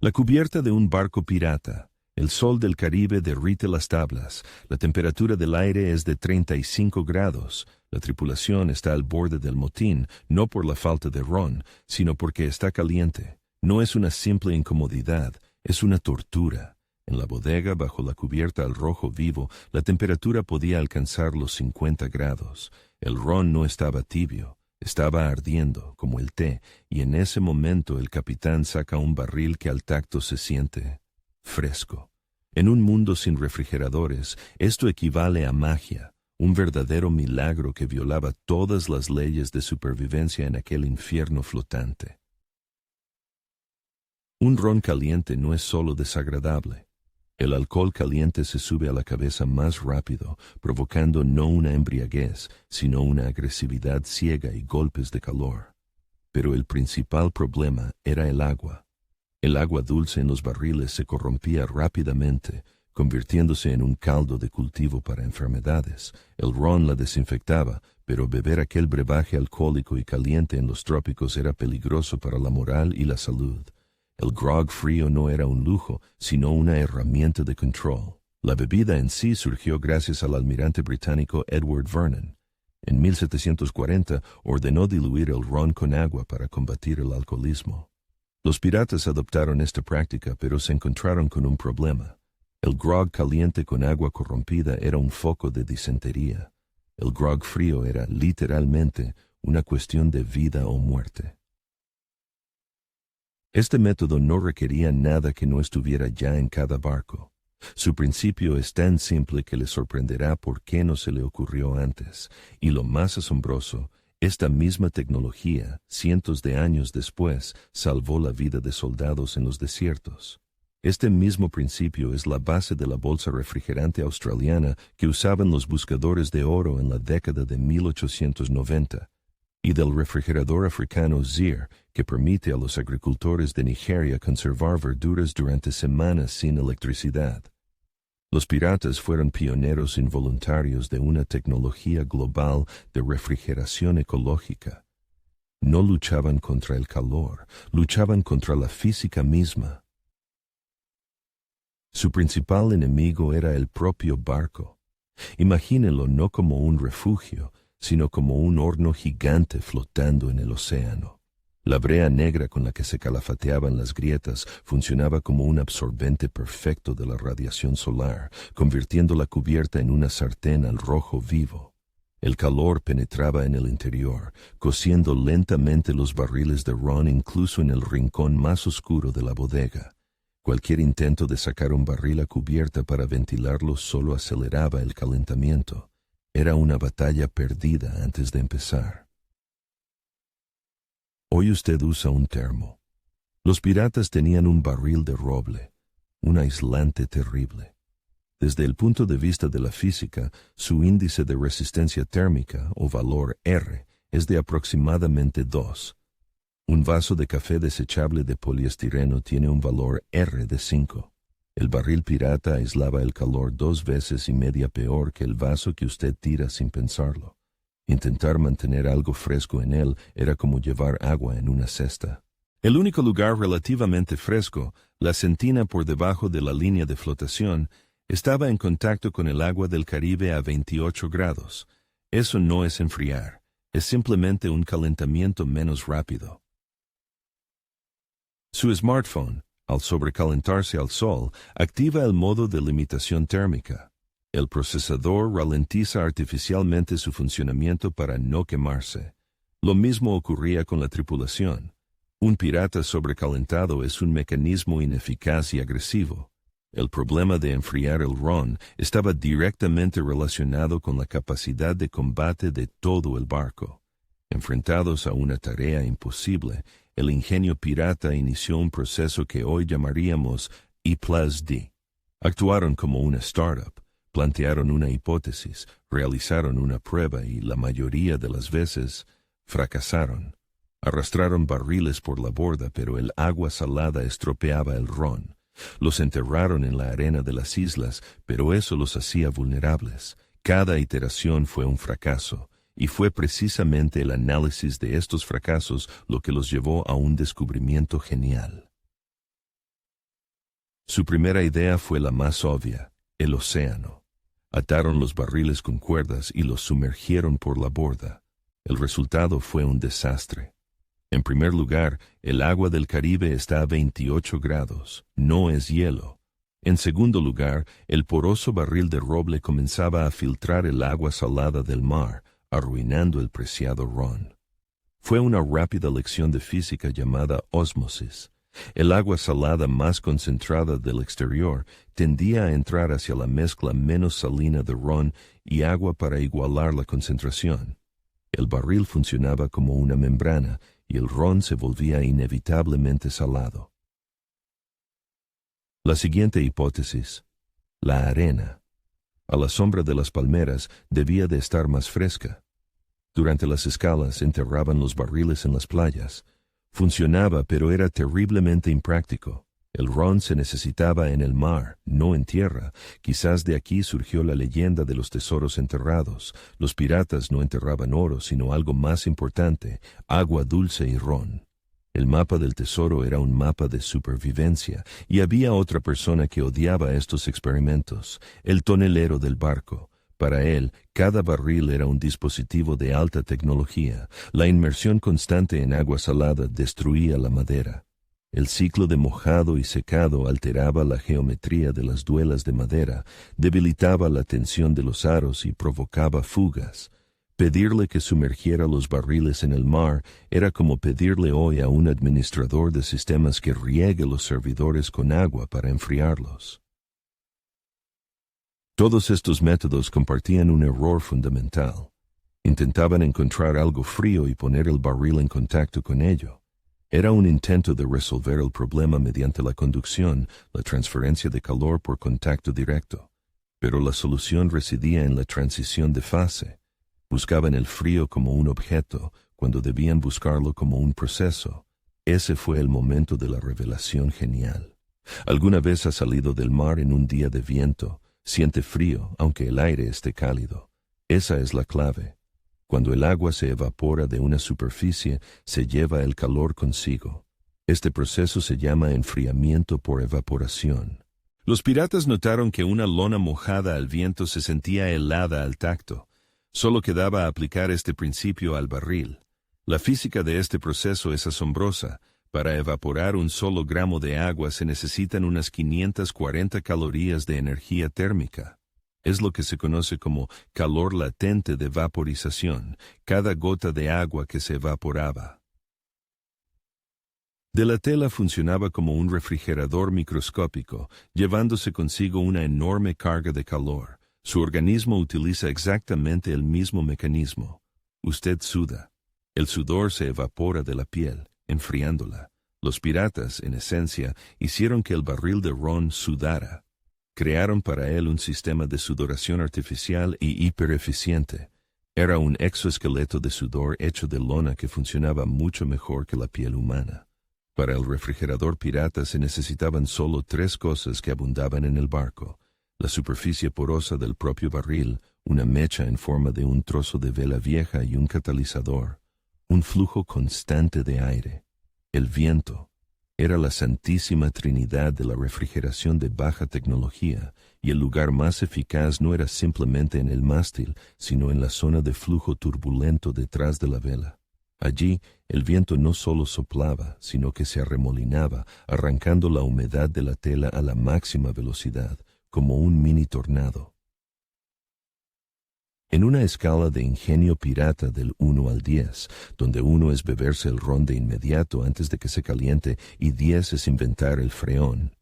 La cubierta de un barco pirata. El sol del Caribe derrite las tablas. La temperatura del aire es de 35 grados. La tripulación está al borde del motín, no por la falta de ron, sino porque está caliente. No es una simple incomodidad, es una tortura. En la bodega, bajo la cubierta al rojo vivo, la temperatura podía alcanzar los 50 grados. El ron no estaba tibio. Estaba ardiendo, como el té, y en ese momento el capitán saca un barril que al tacto se siente fresco. En un mundo sin refrigeradores, esto equivale a magia, un verdadero milagro que violaba todas las leyes de supervivencia en aquel infierno flotante. Un ron caliente no es solo desagradable. El alcohol caliente se sube a la cabeza más rápido, provocando no una embriaguez, sino una agresividad ciega y golpes de calor. Pero el principal problema era el agua. El agua dulce en los barriles se corrompía rápidamente, convirtiéndose en un caldo de cultivo para enfermedades. El ron la desinfectaba, pero beber aquel brebaje alcohólico y caliente en los trópicos era peligroso para la moral y la salud. El grog frío no era un lujo, sino una herramienta de control. La bebida en sí surgió gracias al almirante británico Edward Vernon. En 1740 ordenó diluir el ron con agua para combatir el alcoholismo. Los piratas adoptaron esta práctica, pero se encontraron con un problema. El grog caliente con agua corrompida era un foco de disentería. El grog frío era, literalmente, una cuestión de vida o muerte. Este método no requería nada que no estuviera ya en cada barco. Su principio es tan simple que le sorprenderá por qué no se le ocurrió antes. Y lo más asombroso, esta misma tecnología, cientos de años después, salvó la vida de soldados en los desiertos. Este mismo principio es la base de la bolsa refrigerante australiana que usaban los buscadores de oro en la década de 1890. Y del refrigerador africano Zir, que permite a los agricultores de Nigeria conservar verduras durante semanas sin electricidad. Los piratas fueron pioneros involuntarios de una tecnología global de refrigeración ecológica. No luchaban contra el calor, luchaban contra la física misma. Su principal enemigo era el propio barco. Imagínenlo no como un refugio, sino como un horno gigante flotando en el océano. La brea negra con la que se calafateaban las grietas funcionaba como un absorbente perfecto de la radiación solar, convirtiendo la cubierta en una sartén al rojo vivo. El calor penetraba en el interior, cociendo lentamente los barriles de ron incluso en el rincón más oscuro de la bodega. Cualquier intento de sacar un barril a cubierta para ventilarlo solo aceleraba el calentamiento. Era una batalla perdida antes de empezar. Hoy usted usa un termo. Los piratas tenían un barril de roble, un aislante terrible. Desde el punto de vista de la física, su índice de resistencia térmica, o valor R, es de aproximadamente 2. Un vaso de café desechable de poliestireno tiene un valor R de 5. El barril pirata aislaba el calor 2 veces y media peor que el vaso que usted tira sin pensarlo. Intentar mantener algo fresco en él era como llevar agua en una cesta. El único lugar relativamente fresco, la centina por debajo de la línea de flotación, estaba en contacto con el agua del Caribe a 28 grados. Eso no es enfriar, es simplemente un calentamiento menos rápido. Su smartphone, al sobrecalentarse al sol, activa el modo de limitación térmica. El procesador ralentiza artificialmente su funcionamiento para no quemarse. Lo mismo ocurría con la tripulación. Un pirata sobrecalentado es un mecanismo ineficaz y agresivo. El problema de enfriar el ron estaba directamente relacionado con la capacidad de combate de todo el barco. Enfrentados a una tarea imposible, el ingenio pirata inició un proceso que hoy llamaríamos I+D. Actuaron como una startup, plantearon una hipótesis, realizaron una prueba y la mayoría de las veces fracasaron. Arrastraron barriles por la borda, pero el agua salada estropeaba el ron. Los enterraron en la arena de las islas, pero eso los hacía vulnerables. Cada iteración fue un fracaso. Y fue precisamente el análisis de estos fracasos lo que los llevó a un descubrimiento genial. Su primera idea fue la más obvia, el océano. Ataron los barriles con cuerdas y los sumergieron por la borda. El resultado fue un desastre. En primer lugar, el agua del Caribe está a 28 grados, no es hielo. En segundo lugar, el poroso barril de roble comenzaba a filtrar el agua salada del mar, arruinando el preciado ron. Fue una rápida lección de física llamada ósmosis. El agua salada más concentrada del exterior tendía a entrar hacia la mezcla menos salina de ron y agua para igualar la concentración. El barril funcionaba como una membrana y el ron se volvía inevitablemente salado. La siguiente hipótesis, la arena, a la sombra de las palmeras, debía de estar más fresca. Durante las escalas enterraban los barriles en las playas. Funcionaba, pero era terriblemente impráctico. El ron se necesitaba en el mar, no en tierra. Quizás de aquí surgió la leyenda de los tesoros enterrados. Los piratas no enterraban oro, sino algo más importante, agua dulce y ron. El mapa del tesoro era un mapa de supervivencia, y había otra persona que odiaba estos experimentos, el tonelero del barco. Para él, cada barril era un dispositivo de alta tecnología. La inmersión constante en agua salada destruía la madera. El ciclo de mojado y secado alteraba la geometría de las duelas de madera, debilitaba la tensión de los aros y provocaba fugas. Pedirle que sumergiera los barriles en el mar era como pedirle hoy a un administrador de sistemas que riegue los servidores con agua para enfriarlos. Todos estos métodos compartían un error fundamental. Intentaban encontrar algo frío y poner el barril en contacto con ello. Era un intento de resolver el problema mediante la conducción, la transferencia de calor por contacto directo. Pero la solución residía en la transición de fase. Buscaban el frío como un objeto, cuando debían buscarlo como un proceso. Ese fue el momento de la revelación genial. ¿Alguna vez has salido del mar en un día de viento? Siente frío, aunque el aire esté cálido. Esa es la clave. Cuando el agua se evapora de una superficie, se lleva el calor consigo. Este proceso se llama enfriamiento por evaporación. Los piratas notaron que una lona mojada al viento se sentía helada al tacto. Solo quedaba aplicar este principio al barril. La física de este proceso es asombrosa. Para evaporar un solo gramo de agua se necesitan unas 540 calorías de energía térmica. Es lo que se conoce como calor latente de vaporización, cada gota de agua que se evaporaba. De la tela funcionaba como un refrigerador microscópico, llevándose consigo una enorme carga de calor. Su organismo utiliza exactamente el mismo mecanismo. Usted suda. El sudor se evapora de la piel, enfriándola. Los piratas, en esencia, hicieron que el barril de ron sudara. Crearon para él un sistema de sudoración artificial y hipereficiente. Era un exoesqueleto de sudor hecho de lona que funcionaba mucho mejor que la piel humana. Para el refrigerador pirata se necesitaban solo 3 cosas que abundaban en el barco: la superficie porosa del propio barril, una mecha en forma de un trozo de vela vieja y un catalizador, un flujo constante de aire. El viento era la santísima trinidad de la refrigeración de baja tecnología, y el lugar más eficaz no era simplemente en el mástil, sino en la zona de flujo turbulento detrás de la vela. Allí, el viento no solo soplaba, sino que se arremolinaba, arrancando la humedad de la tela a la máxima velocidad, como un mini tornado. En una escala de ingenio pirata del 1 al 10, donde 1 es beberse el ron de inmediato antes de que se caliente y 10 es inventar el freón,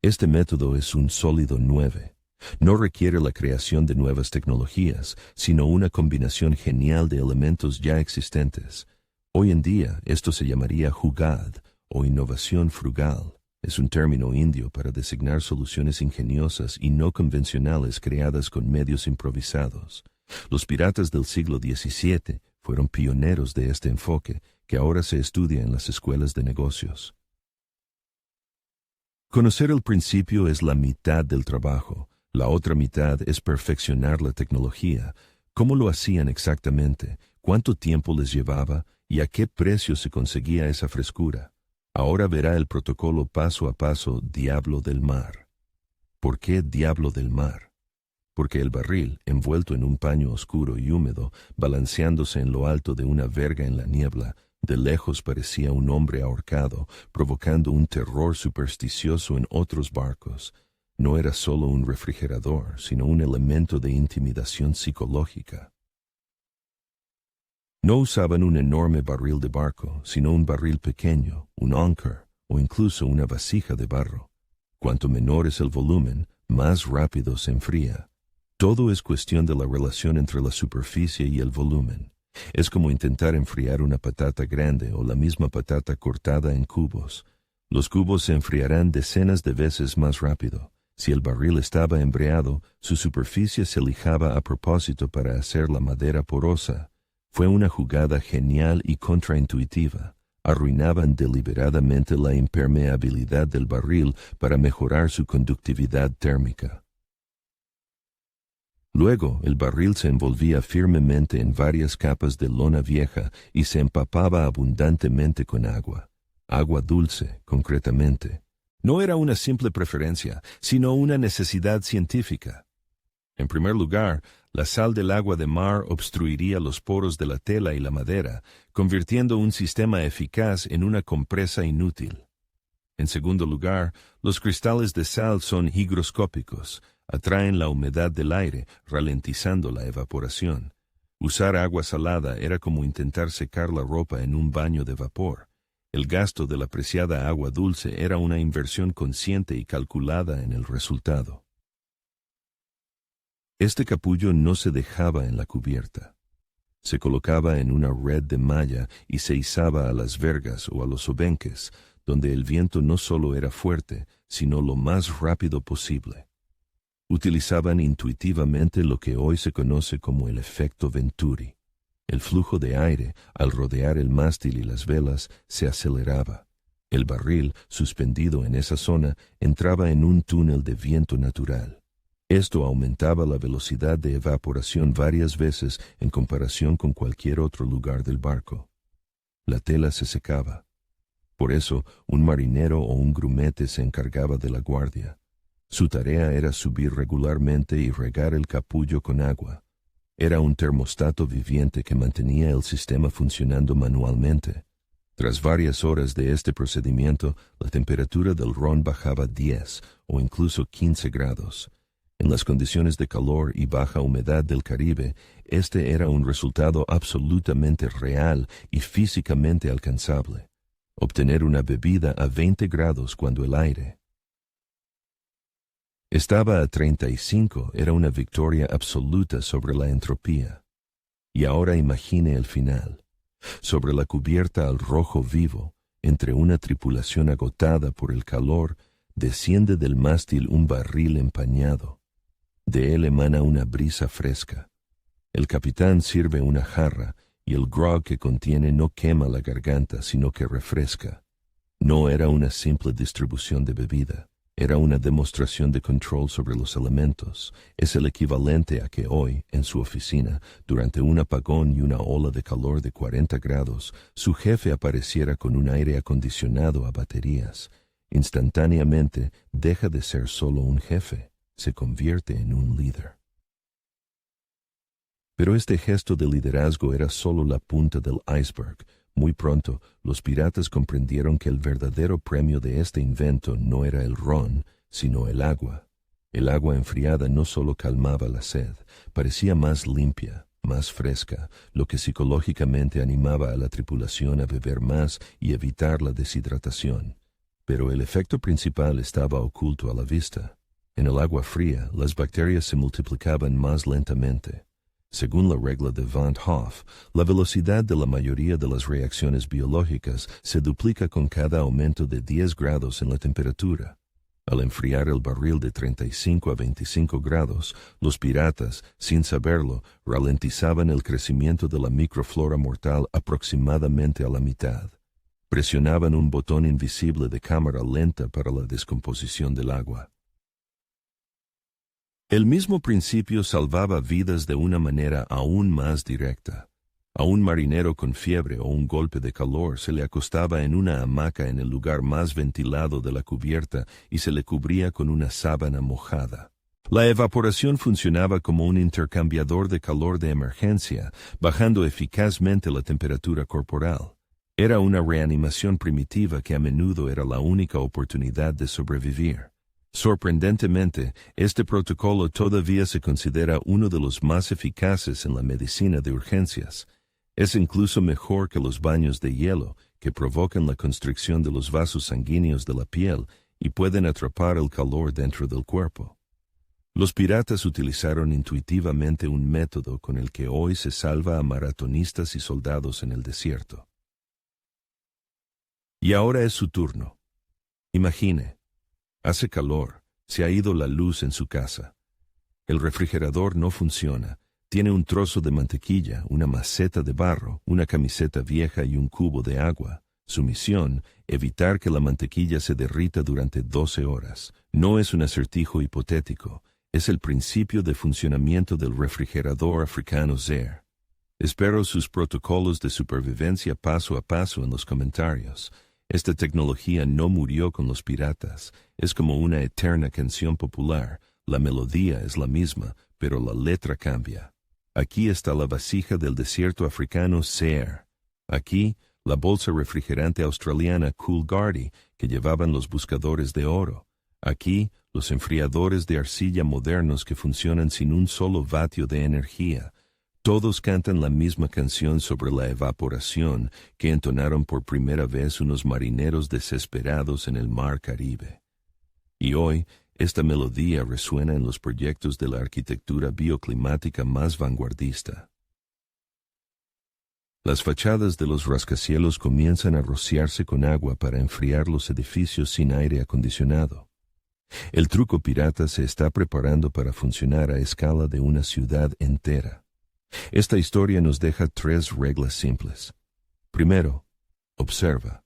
este método es un sólido 9. No requiere la creación de nuevas tecnologías, sino una combinación genial de elementos ya existentes. Hoy en día esto se llamaría jugad o innovación frugal. Es un término indio para designar soluciones ingeniosas y no convencionales creadas con medios improvisados. Los piratas del siglo XVII fueron pioneros de este enfoque, que ahora se estudia en las escuelas de negocios. Conocer el principio es la mitad del trabajo. La otra mitad es perfeccionar la tecnología. ¿Cómo lo hacían exactamente? ¿Cuánto tiempo les llevaba? ¿Y a qué precio se conseguía esa frescura? Ahora verá el protocolo paso a paso Diablo del Mar. ¿Por qué Diablo del Mar? Porque el barril, envuelto en un paño oscuro y húmedo, balanceándose en lo alto de una verga en la niebla, de lejos parecía un hombre ahorcado, provocando un terror supersticioso en otros barcos. No era solo un refrigerador, sino un elemento de intimidación psicológica. No usaban un enorme barril de barco, sino un barril pequeño, un anchor, o incluso una vasija de barro. Cuanto menor es el volumen, más rápido se enfría. Todo es cuestión de la relación entre la superficie y el volumen. Es como intentar enfriar una patata grande o la misma patata cortada en cubos. Los cubos se enfriarán decenas de veces más rápido. Si el barril estaba embreado, su superficie se lijaba a propósito para hacer la madera porosa. Fue una jugada genial y contraintuitiva. Arruinaban deliberadamente la impermeabilidad del barril para mejorar su conductividad térmica. Luego, el barril se envolvía firmemente en varias capas de lona vieja y se empapaba abundantemente con agua. Agua dulce, concretamente. No era una simple preferencia, sino una necesidad científica. En primer lugar, la sal del agua de mar obstruiría los poros de la tela y la madera, convirtiendo un sistema eficaz en una compresa inútil. En segundo lugar, los cristales de sal son higroscópicos, atraen la humedad del aire, ralentizando la evaporación. Usar agua salada era como intentar secar la ropa en un baño de vapor. El gasto de la preciada agua dulce era una inversión consciente y calculada en el resultado. Este capullo no se dejaba en la cubierta. Se colocaba en una red de malla y se izaba a las vergas o a los obenques, donde el viento no solo era fuerte, sino lo más rápido posible. Utilizaban intuitivamente lo que hoy se conoce como el efecto Venturi. El flujo de aire, al rodear el mástil y las velas, se aceleraba. El barril, suspendido en esa zona, entraba en un túnel de viento natural. Esto aumentaba la velocidad de evaporación varias veces en comparación con cualquier otro lugar del barco. La tela se secaba. Por eso, un marinero o un grumete se encargaba de la guardia. Su tarea era subir regularmente y regar el capullo con agua. Era un termostato viviente que mantenía el sistema funcionando manualmente. Tras varias horas de este procedimiento, la temperatura del ron bajaba 10 o incluso 15 grados. En las condiciones de calor y baja humedad del Caribe, este era un resultado absolutamente real y físicamente alcanzable. Obtener una bebida a 20 grados cuando el aire estaba a 35 era una victoria absoluta sobre la entropía. Y ahora imagine el final. Sobre la cubierta al rojo vivo, entre una tripulación agotada por el calor, desciende del mástil un barril empañado. De él emana una brisa fresca. El capitán sirve una jarra y el grog que contiene no quema la garganta, sino que refresca. No era una simple distribución de bebida, era una demostración de control sobre los elementos. Es el equivalente a que hoy, en su oficina, durante un apagón y una ola de calor de 40 grados, su jefe apareciera con un aire acondicionado a baterías. Instantáneamente deja de ser solo un jefe. Se convierte en un líder. Pero este gesto de liderazgo era solo la punta del iceberg. Muy pronto, los piratas comprendieron que el verdadero premio de este invento no era el ron, sino el agua. El agua enfriada no solo calmaba la sed, parecía más limpia, más fresca, lo que psicológicamente animaba a la tripulación a beber más y evitar la deshidratación. Pero el efecto principal estaba oculto a la vista. En el agua fría, las bacterias se multiplicaban más lentamente. Según la regla de Van Hoff, la velocidad de la mayoría de las reacciones biológicas se duplica con cada aumento de 10 grados en la temperatura. Al enfriar el barril de 35 a 25 grados, los piratas, sin saberlo, ralentizaban el crecimiento de la microflora mortal aproximadamente a la mitad. Presionaban un botón invisible de cámara lenta para la descomposición del agua. El mismo principio salvaba vidas de una manera aún más directa. A un marinero con fiebre o un golpe de calor se le acostaba en una hamaca en el lugar más ventilado de la cubierta y se le cubría con una sábana mojada. La evaporación funcionaba como un intercambiador de calor de emergencia, bajando eficazmente la temperatura corporal. Era una reanimación primitiva que a menudo era la única oportunidad de sobrevivir. Sorprendentemente, este protocolo todavía se considera uno de los más eficaces en la medicina de urgencias. Es incluso mejor que los baños de hielo, que provocan la constricción de los vasos sanguíneos de la piel y pueden atrapar el calor dentro del cuerpo. Los piratas utilizaron intuitivamente un método con el que hoy se salva a maratonistas y soldados en el desierto. Y ahora es su turno. Imagine, hace calor, se ha ido la luz en su casa. El refrigerador no funciona, tiene un trozo de mantequilla, una maceta de barro, una camiseta vieja y un cubo de agua. Su misión, evitar que la mantequilla se derrita durante 12 horas. No es un acertijo hipotético. Es el principio de funcionamiento del refrigerador africano Zaire. Espero sus protocolos de supervivencia paso a paso en los comentarios. Esta tecnología no murió con los piratas. Es como una eterna canción popular. La melodía es la misma, pero la letra cambia. Aquí está la vasija del desierto africano Zaire. Aquí, la bolsa refrigerante australiana Coolgardie que llevaban los buscadores de oro. Aquí, los enfriadores de arcilla modernos que funcionan sin un solo vatio de energía. Todos cantan la misma canción sobre la evaporación que entonaron por primera vez unos marineros desesperados en el mar Caribe. Y hoy, esta melodía resuena en los proyectos de la arquitectura bioclimática más vanguardista. Las fachadas de los rascacielos comienzan a rociarse con agua para enfriar los edificios sin aire acondicionado. El truco pirata se está preparando para funcionar a escala de una ciudad entera. Esta historia nos deja 3 reglas simples. Primero, observa.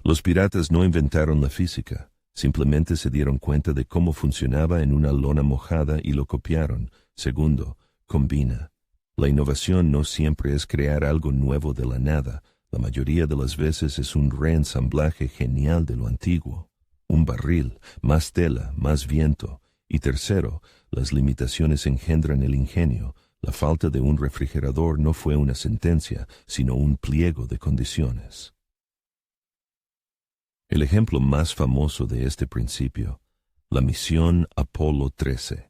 Los piratas no inventaron la física, simplemente se dieron cuenta de cómo funcionaba en una lona mojada y lo copiaron. Segundo, combina. La innovación no siempre es crear algo nuevo de la nada, la mayoría de las veces es un reensamblaje genial de lo antiguo. Un barril, más tela, más viento. Y tercero, las limitaciones engendran el ingenio. La falta de un refrigerador no fue una sentencia, sino un pliego de condiciones. El ejemplo más famoso de este principio, la misión Apolo 13.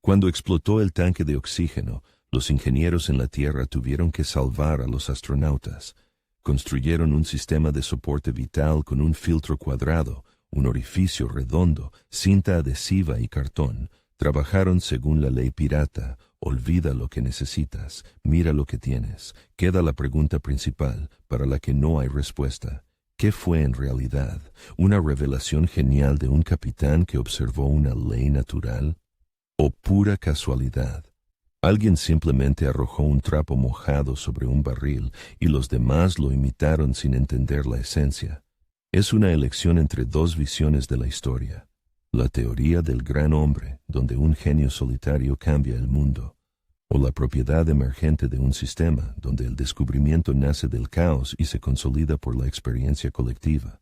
Cuando explotó el tanque de oxígeno, los ingenieros en la Tierra tuvieron que salvar a los astronautas. Construyeron un sistema de soporte vital con un filtro cuadrado, un orificio redondo, cinta adhesiva y cartón. Trabajaron según la ley pirata. Olvida lo que necesitas, mira lo que tienes. Queda la pregunta principal, para la que no hay respuesta. ¿Qué fue en realidad? ¿Una revelación genial de un capitán que observó una ley natural? ¿O pura casualidad? Alguien simplemente arrojó un trapo mojado sobre un barril y los demás lo imitaron sin entender la esencia. Es una elección entre 2 visiones de la historia. La teoría del gran hombre, donde un genio solitario cambia el mundo, o la propiedad emergente de un sistema, donde el descubrimiento nace del caos y se consolida por la experiencia colectiva.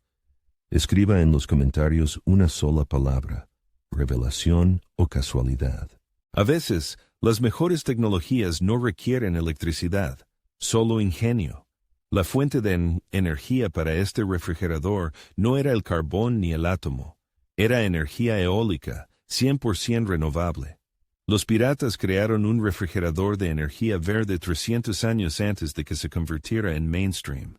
Escriba en los comentarios una sola palabra: revelación o casualidad. A veces, las mejores tecnologías no requieren electricidad, solo ingenio. La fuente de energía para este refrigerador no era el carbón ni el átomo. Era energía eólica, 100% renovable. Los piratas crearon un refrigerador de energía verde 300 años antes de que se convirtiera en mainstream.